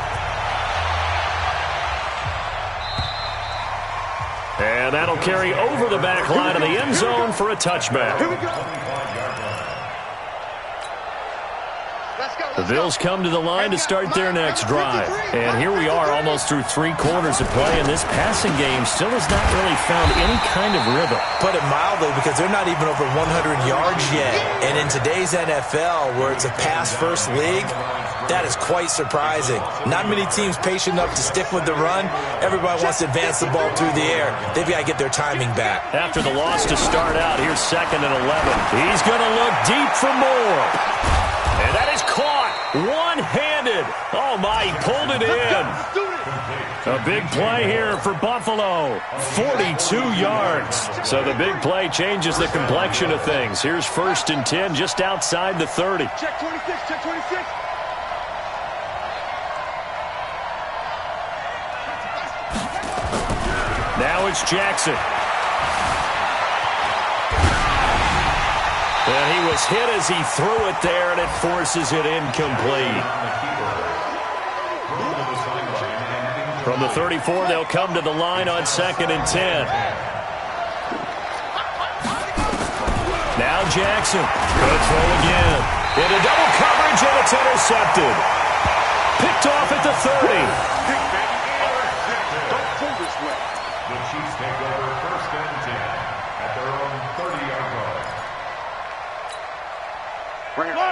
And that'll carry over the back line of the end zone for a touchback. Here we go. The Bills come to the line to start their next drive. And here we are almost through 3 quarters of play, and this passing game still has not really found any kind of rhythm. Put it mildly, because they're not even over 100 yards yet. And in today's NFL, where it's a pass-first league, that is quite surprising. Not many teams patient enough to stick with the run. Everybody wants to advance the ball through the air. They've got to get their timing back. After the loss to start out, here's 2nd and 11. He's going to look deep for more. And that is caught one-handed. Oh, my, he pulled it in. A big play here for Buffalo. 42 yards. So the big play changes the complexion of things. Here's 1st and 10 just outside the 30. Check 26, check 26. Now it's Jackson. And he was hit as he threw it there, and it forces it incomplete. From the 34, they'll come to the line on 2nd and 10. Now Jackson. Good throw again. Into double coverage, and it's intercepted. Picked off at the 30. Don't pull this way. The Chiefs take over 1st and 10 at their own 30-yard line.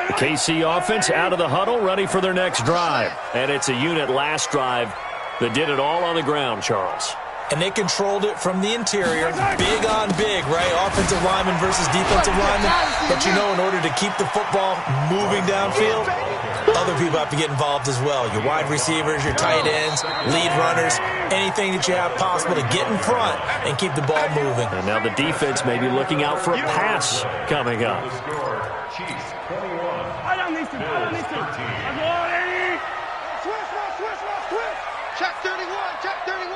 The KC offense out of the huddle, ready for their next drive. And it's a unit last drive that did it all on the ground, Charles. And they controlled it from the interior. Big on big, right? Offensive lineman versus defensive lineman. But you know, in order to keep the football moving downfield, other people have to get involved as well. Your wide receivers, your tight ends, lead runners, anything that you have possible to get in front and keep the ball moving. And now the defense may be looking out for a pass coming up. The score, Chiefs 21. I don't need to. I don't need to. I'm going, Eddie. Switch. Check 31, check 31.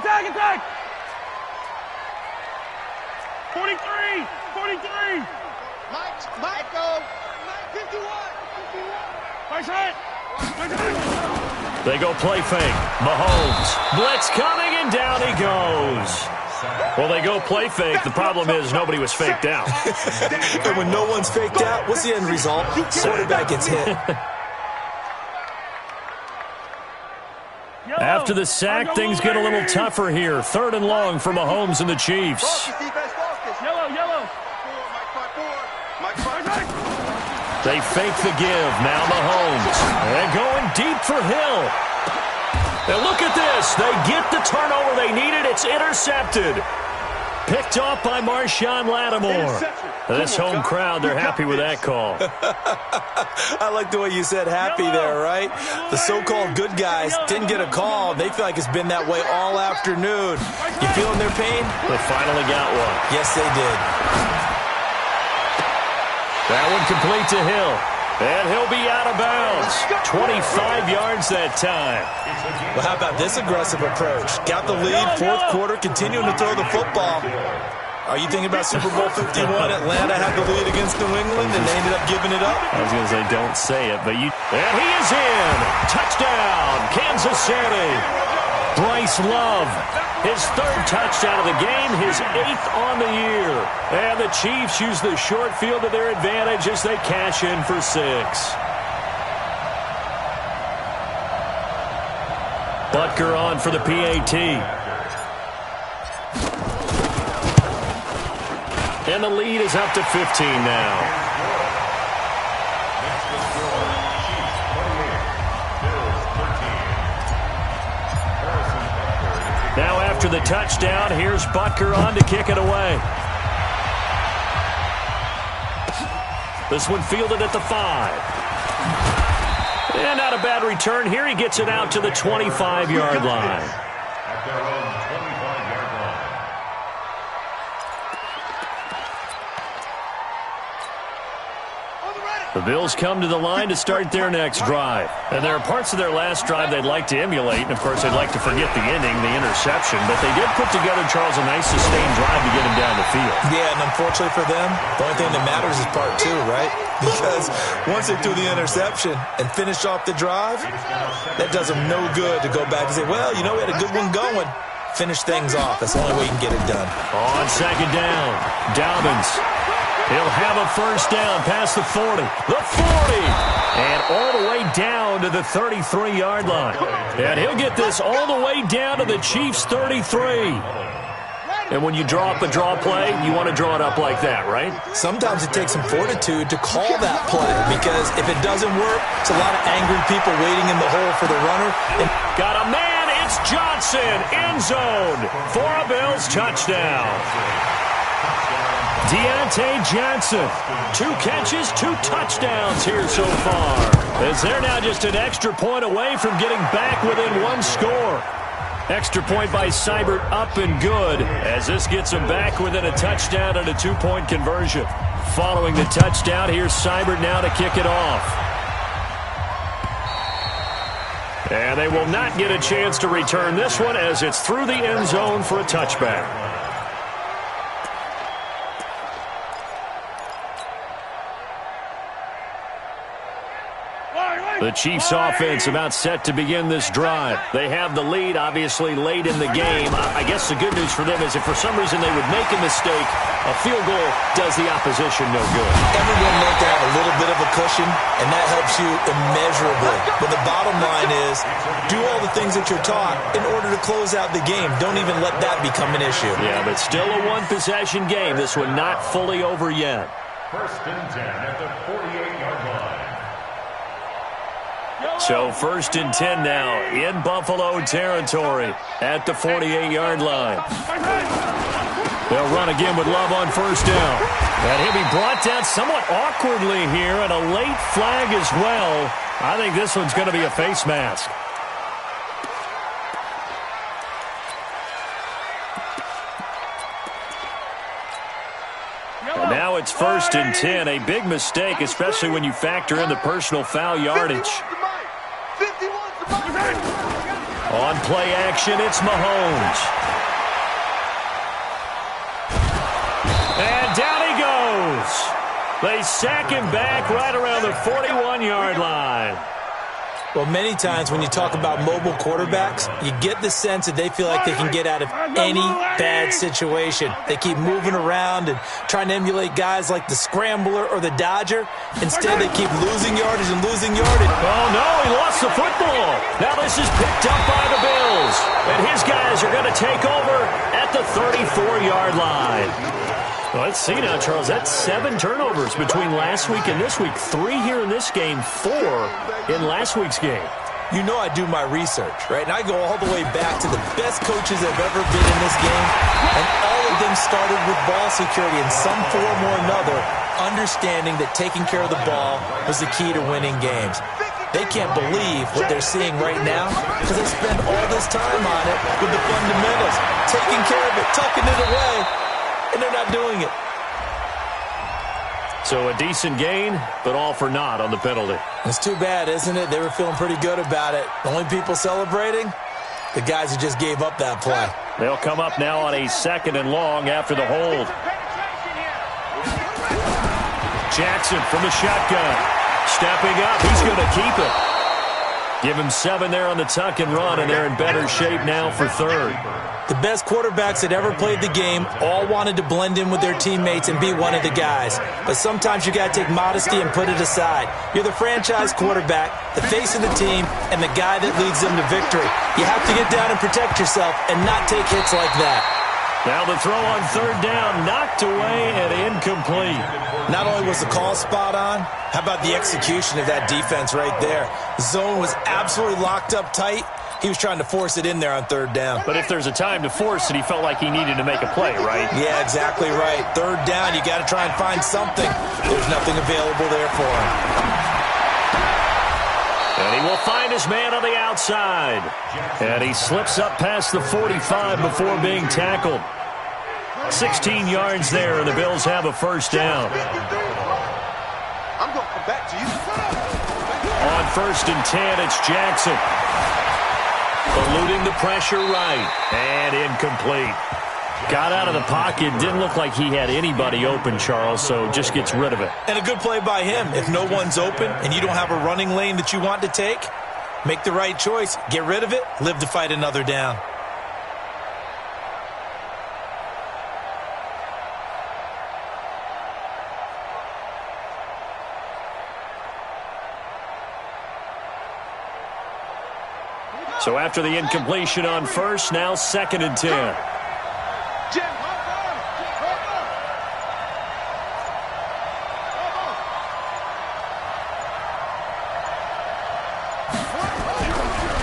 Attack. 43. Mike, go. 51. Right side. They go play fake. Mahomes. Blitz coming, and down he goes. Well, they go play fake. The problem is nobody was faked out. And when no one's faked out, what's the end result? Quarterback gets hit. After the sack, things get a little tougher here. 3rd and long for Mahomes and the Chiefs. Yellow. They fake the give. Now Mahomes. And going deep for Hill. And look at this. They get the turnover they needed. It's intercepted. Picked off by Marshawn Lattimore. This home crowd, they're happy with that call. I like the way you said happy there, right? The so-called good guys didn't get a call. They feel like it's been that way all afternoon. You feeling their pain? They finally got one. Yes, they did. That one complete to Hill. And he'll be out of bounds. 25 yards that time. Well, how about this aggressive approach? Got the lead, 4th quarter, continuing to throw the football. Are you thinking about Super Bowl 51? Atlanta had the lead against New England, and they ended up giving it up? I was going to say, don't say it, but you... And he is in! Touchdown, Kansas City! Bryce Love, his 3rd touchdown of the game, his 8th on the year. And the Chiefs use the short field to their advantage as they cash in for 6. Butker on for the PAT. And the lead is up to 15 now. Now after the touchdown, here's Butker on to kick it away. This one fielded at the 5. And not a bad return here. He gets it out to the 25-yard line. At their own 25-yard line. The Bills come to the line to start their next drive. And there are parts of their last drive they'd like to emulate. And, of course, they'd like to forget the ending, the interception. But they did put together, Charles, a nice sustained drive to get him down the field. Yeah, and unfortunately for them, the only thing that matters is part 2, right? Because once they threw the interception and finished off the drive, that does them no good to go back and say, well, you know, we had a good one going. Finish things off. That's the only way you can get it done. On second down, Dobbins. He'll have a first down past the 40. The 40! And all the way down to the 33-yard line. And he'll get this all the way down to the Chiefs' 33. And when you draw up a draw play, you want to draw it up like that, right? Sometimes it takes some fortitude to call that play, because if it doesn't work, it's a lot of angry people waiting in the hole for the runner. And got a man, it's Johnson, end zone for a Bills touchdown. Deontay Johnson, 2 catches, 2 touchdowns here so far. As they're now just an extra point away from getting back within 1 score. Extra point by Seibert up and good, as this gets them back within a touchdown and a 2-point conversion. Following the touchdown, here's Seibert now to kick it off. And they will not get a chance to return this one, as it's through the end zone for a touchback. The Chiefs offense about set to begin this drive. They have the lead, obviously, late in the game. I guess the good news for them is if for some reason they would make a mistake, a field goal does the opposition no good. Everyone knows to have a little bit of a cushion, and that helps you immeasurably. But the bottom line is, do all the things that you're taught in order to close out the game. Don't even let that become an issue. Yeah, but still a one-possession game. This one not fully over yet. First and 10 at the 48-yard line. So 1st and 10 now in Buffalo territory at the 48-yard line. They'll run again with Love on first down. And he'll be brought down somewhat awkwardly here, and a late flag as well. I think this one's going to be a face mask. And now it's 1st and 10. A big mistake, especially when you factor in the personal foul yardage. On play action, it's Mahomes. And down he goes. They sack him back right around the 41-yard line. Well, many times when you talk about mobile quarterbacks, you get the sense that they feel like they can get out of any bad situation. They keep moving around and trying to emulate guys like the Scrambler or the Dodger. Instead, they keep losing yardage and losing yardage. Oh, no, he lost the football. Now this is picked up by the Bills. And his guys are going to take over at the 34-yard line. Well, let's see now, Charles. That's 7 turnovers between last week and this week. 3 here in this game, 4 in last week's game. You know I do my research, right? And I go all the way back to the best coaches that have ever been in this game. And all of them started with ball security in some form or another, understanding that taking care of the ball was the key to winning games. They can't believe what they're seeing right now because they spend all this time on it with the fundamentals, taking care of it, tucking it away. And they're not doing it. So a decent gain, but all for naught on the penalty. It's too bad, isn't it? They were feeling pretty good about it. The only people celebrating, the guys who just gave up that play. They'll come up now on a 2nd and long after the hold. Jackson from the shotgun. Stepping up, he's going to keep it. Give him 7 there on the tuck and run, and they're in better shape now for 3rd. The best quarterbacks that ever played the game all wanted to blend in with their teammates and be one of the guys. But sometimes you got to take modesty and put it aside. You're the franchise quarterback, the face of the team, and the guy that leads them to victory. You have to get down and protect yourself and not take hits like that. Now the throw on 3rd down, knocked away and incomplete. Not only was the call spot on, how about the execution of that defense right there? The zone was absolutely locked up tight. He was trying to force it in there on 3rd down. But if there's a time to force it, he felt like he needed to make a play, right? Yeah, exactly right. 3rd down, you got to try and find something. There's nothing available there for him. And And he will find his man on the outside. And he slips up past the 45 before being tackled. 16 yards there, and the Bills have a first down. I'm going to come back to you. On 1st and 10, it's Jackson. Eluding the pressure right. And incomplete. Got out of the pocket. Didn't look like he had anybody open, Charles, so just gets rid of it. And a good play by him. If no one's open and you don't have a running lane that you want to take, make the right choice. Get rid of it. Live to fight another down. So after the incompletion on 1st, now 2nd and 10.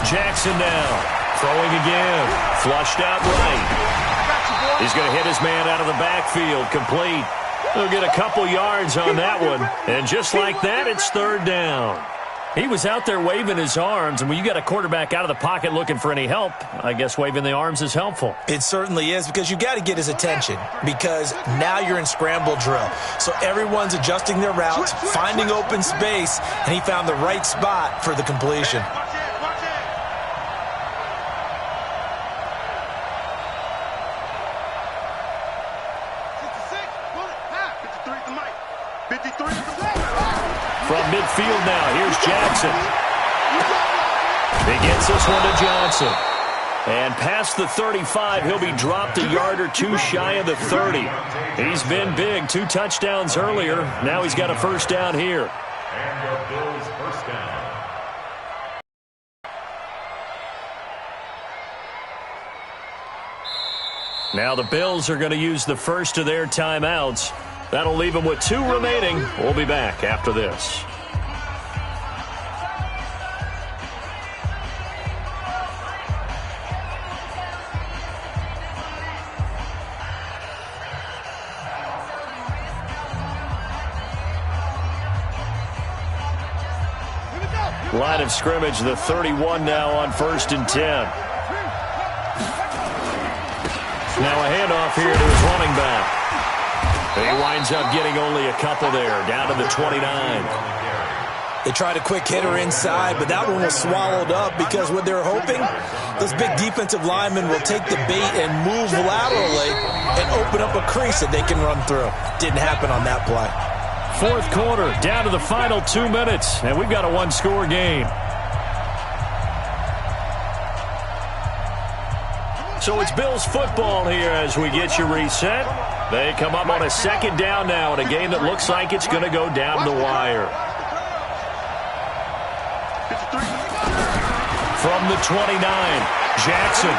Jackson now, throwing again, flushed out right. He's going to hit his man out of the backfield, complete. He'll get a couple yards on that one, and just like that, it's 3rd down. He was out there waving his arms, and when you got a quarterback out of the pocket looking for any help, I guess waving the arms is helpful. It certainly is, because you got to get his attention, because now you're in scramble drill. So everyone's adjusting their routes, finding open space, and he found the right spot for the completion. From midfield now, here's Jackson. He gets this one to Johnson. And past the 35, he'll be dropped a yard or two shy of the 30. He's been big, 2 touchdowns earlier. Now he's got a first down here. And the Bills' first down. Now the Bills are going to use the first of their timeouts. That'll leave them with 2 remaining. We'll be back after this. Line of scrimmage, the 31 now on 1st and 10. Now a handoff here to his running back. He winds up getting only a couple there, down to the 29. They tried a quick hitter inside, but that one was swallowed up because what they're hoping, those big defensive linemen will take the bait and move laterally and open up a crease that they can run through. Didn't happen on that play. 4th quarter, down to the final 2 minutes, and we've got a 1-score game. So it's Bills football here as we get you reset. They come up on a 2nd down now in a game that looks like it's going to go down the wire. From the 29, Jackson.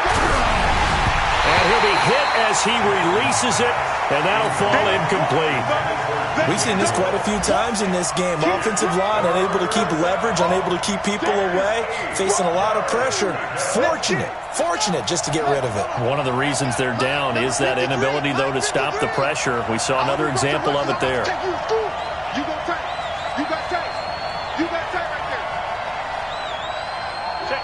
And he'll be hit as he releases it, and that'll fall incomplete. We've seen this quite a few times in this game. Offensive line unable to keep leverage, unable to keep people away, facing a lot of pressure. Fortunate just to get rid of it. One of the reasons they're down is that inability, though, to stop the pressure. We saw another example of it there. You got tape. You got tape. You got tape right there. Check.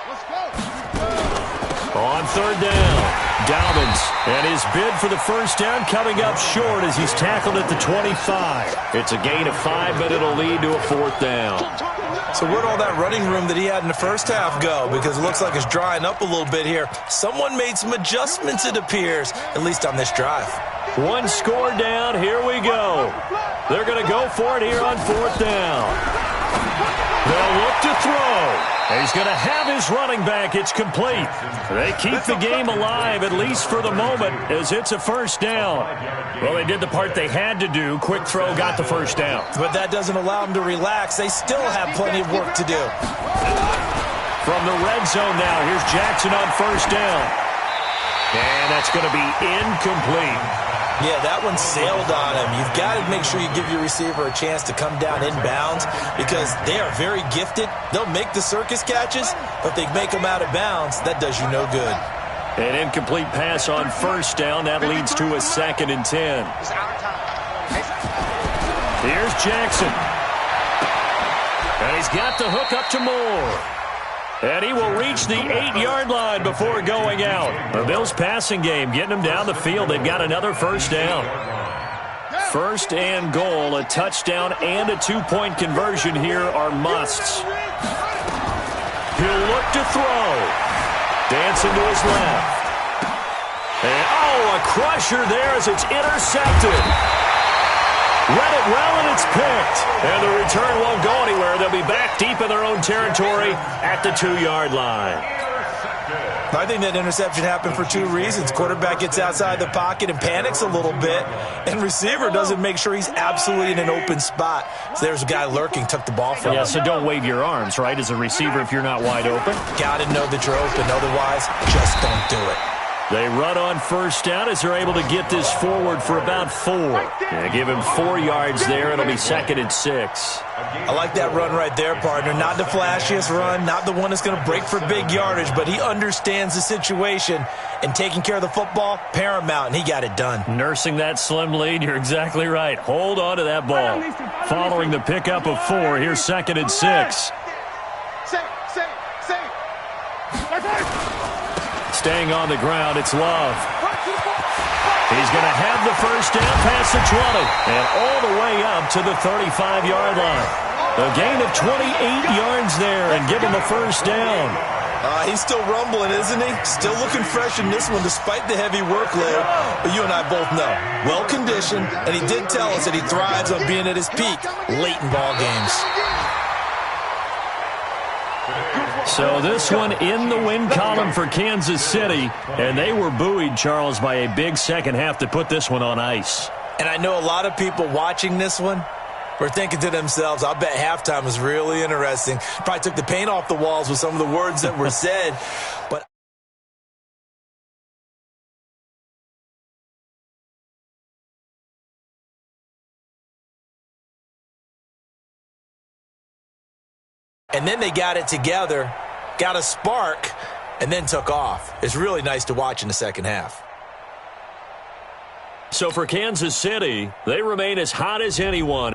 Let's go. On 3rd down, Dobbins, and his bid for the first down coming up short as he's tackled at the 25. It's a gain of 5, but it'll lead to a 4th down. So where'd all that running room that he had in the first half go? Because it looks like it's drying up a little bit here. Someone made some adjustments, it appears, at least on this drive. 1 score down, here we go. They're going to go for it here on 4th down. They'll look to throw. He's going to have his running back. It's complete. They keep the game alive, at least for the moment, as it's a first down. Well, they did the part they had to do. Quick throw got the first down. But that doesn't allow them to relax. They still have plenty of work to do. From the red zone now, here's Jackson on 1st down. And that's going to be incomplete. Yeah, that one sailed on him. You've got to make sure you give your receiver a chance to come down inbounds because they are very gifted. They'll make the circus catches, but they make them out of bounds. That does you no good. An incomplete pass on 1st down. That leads to a 2nd and 10. Here's Jackson. And he's got the hook up to Moore. And he will reach the 8-yard line before going out. The Bills' passing game getting them down the field. They've got another first down. First and goal, a touchdown and a 2-point conversion here are musts. He'll look to throw. Dancing to his left. And, a crusher there as it's intercepted. Read it well, and it's picked. And the return won't go anywhere. They'll be back deep in their own territory at the 2-yard line. I think that interception happened for two reasons. Quarterback gets outside the pocket and panics a little bit, and receiver doesn't make sure he's absolutely in an open spot. So there's a guy lurking, took the ball from him. Yeah, so don't wave your arms, right, as a receiver if you're not wide open. Got to know that you're open. Otherwise, just don't do it. They run on first down as they're able to get this forward for about 4. Yeah, give him 4 yards there. It'll be 2nd and 6. I like that run right there, partner. Not the flashiest run, not the one that's going to break for big yardage, but he understands the situation, and taking care of the football, paramount, and he got it done. Nursing that slim lead, you're exactly right. Hold on to that ball. Following the pickup of 4, here's 2nd and 6. Staying on the ground, it's Love. He's going to have the first down past the 20 and all the way up to the 35-yard line. A gain of 28 yards there and give him a first down. He's still rumbling, isn't he? Still looking fresh in this one despite the heavy workload. But you and I both know, well-conditioned, and he did tell us that he thrives on being at his peak late in ball games. So this one in the win column for Kansas City, and they were buoyed, Charles, by a big second half to put this one on ice. And I know a lot of people watching this one were thinking to themselves, I'll bet halftime was really interesting. Probably took the paint off the walls with some of the words that were said. But and then they got it together, got a spark, and then took off. It's really nice to watch in the second half. So for Kansas City, they remain as hot as anyone.